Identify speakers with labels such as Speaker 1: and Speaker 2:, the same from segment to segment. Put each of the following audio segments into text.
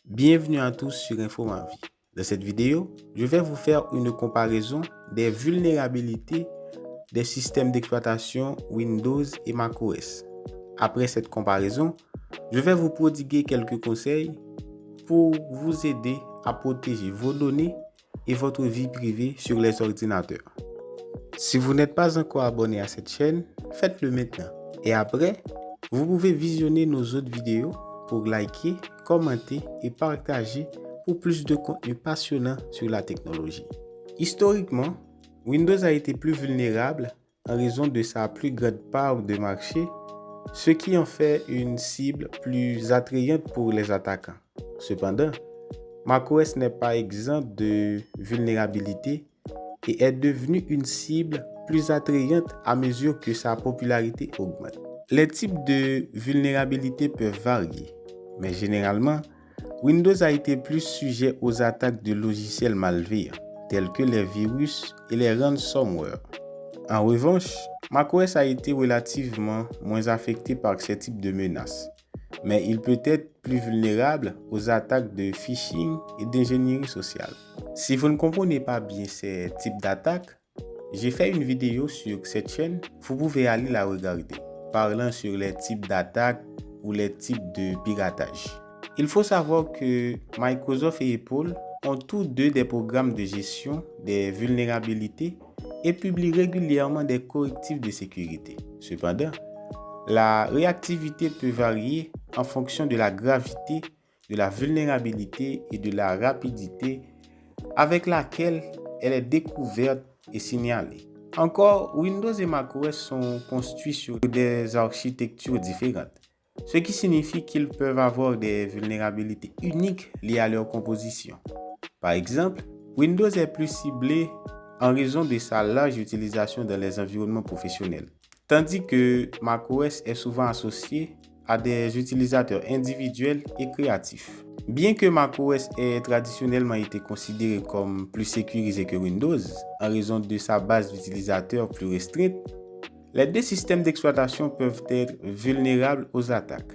Speaker 1: Bienvenue à tous sur InfoMaVie. Dans cette vidéo, je vais vous faire une comparaison des vulnérabilités des systèmes d'exploitation Windows et macOS. Après cette comparaison, je vais vous prodiguer quelques conseils pour vous aider à protéger vos données et votre vie privée sur les ordinateurs. Si vous n'êtes pas encore abonné à cette chaîne, faites-le maintenant. Et après, vous pouvez visionner nos autres vidéos pour liker, commenter et partager pour plus de contenu passionnant sur la technologie. Historiquement, Windows a été plus vulnérable en raison de sa plus grande part de marché, ce qui en fait une cible plus attrayante pour les attaquants. Cependant, macOS n'est pas exempt de vulnérabilité et est devenu une cible plus attrayante à mesure que sa popularité augmente. Les types de vulnérabilités peuvent varier, mais généralement, Windows a été plus sujet aux attaques de logiciels malveillants, tels que les virus et les ransomware. En revanche, macOS a été relativement moins affecté par ces types de menaces, mais il peut être plus vulnérable aux attaques de phishing et d'ingénierie sociale. Si vous ne comprenez pas bien ces types d'attaques, j'ai fait une vidéo sur cette chaîne, vous pouvez aller la regarder, parlant sur les types d'attaques ou les types de piratage. Il faut savoir que Microsoft et Apple ont tous deux des programmes de gestion des vulnérabilités et publient régulièrement des correctifs de sécurité. Cependant, la réactivité peut varier en fonction de la gravité de la vulnérabilité et de la rapidité avec laquelle elle est découverte et signalée. Encore, Windows et macOS sont construits sur des architectures différentes, ce qui signifie qu'ils peuvent avoir des vulnérabilités uniques liées à leur composition. Par exemple, Windows est plus ciblé en raison de sa large utilisation dans les environnements professionnels, tandis que macOS est souvent associé à des utilisateurs individuels et créatifs. Bien que macOS ait traditionnellement été considéré comme plus sécurisé que Windows, en raison de sa base d'utilisateurs plus restreinte, les deux systèmes d'exploitation peuvent être vulnérables aux attaques.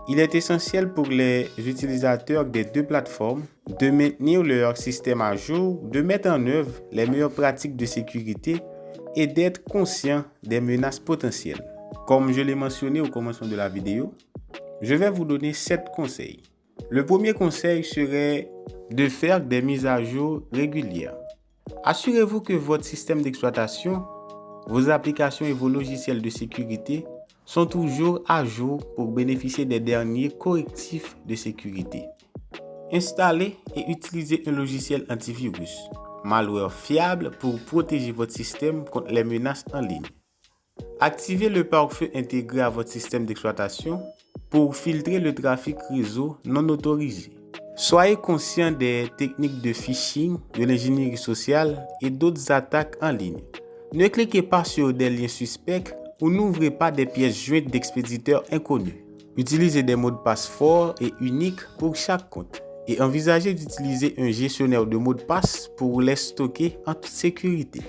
Speaker 1: Il est essentiel pour les utilisateurs des deux plateformes de maintenir leur système à jour, de mettre en œuvre les meilleures pratiques de sécurité et d'être conscient des menaces potentielles. Comme je l'ai mentionné au commencement de la vidéo, je vais vous donner 7 conseils. Le premier conseil serait de faire des mises à jour régulières. Assurez-vous que votre système d'exploitation, vos applications et vos logiciels de sécurité sont toujours à jour pour bénéficier des derniers correctifs de sécurité. Installez et utilisez un logiciel antivirus, malware fiable pour protéger votre système contre les menaces en ligne. Activez le pare-feu intégré à votre système d'exploitation pour filtrer le trafic réseau non autorisé. Soyez conscient des techniques de phishing, de l'ingénierie sociale et d'autres attaques en ligne. Ne cliquez pas sur des liens suspects ou n'ouvrez pas des pièces jointes d'expéditeurs inconnus. Utilisez des mots de passe forts et uniques pour chaque compte et envisagez d'utiliser un gestionnaire de mots de passe pour les stocker en toute sécurité.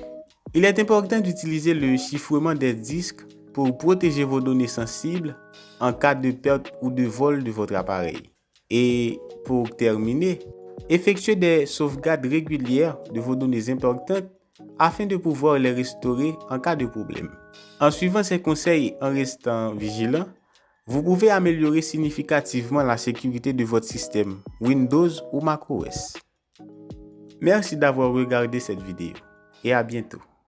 Speaker 1: Il est important d'utiliser le chiffrement des disques pour protéger vos données sensibles en cas de perte ou de vol de votre appareil. Et pour terminer, effectuez des sauvegardes régulières de vos données importantes afin de pouvoir les restaurer en cas de problème. En suivant ces conseils et en restant vigilant, vous pouvez améliorer significativement la sécurité de votre système Windows ou macOS. Merci d'avoir regardé cette vidéo et à bientôt.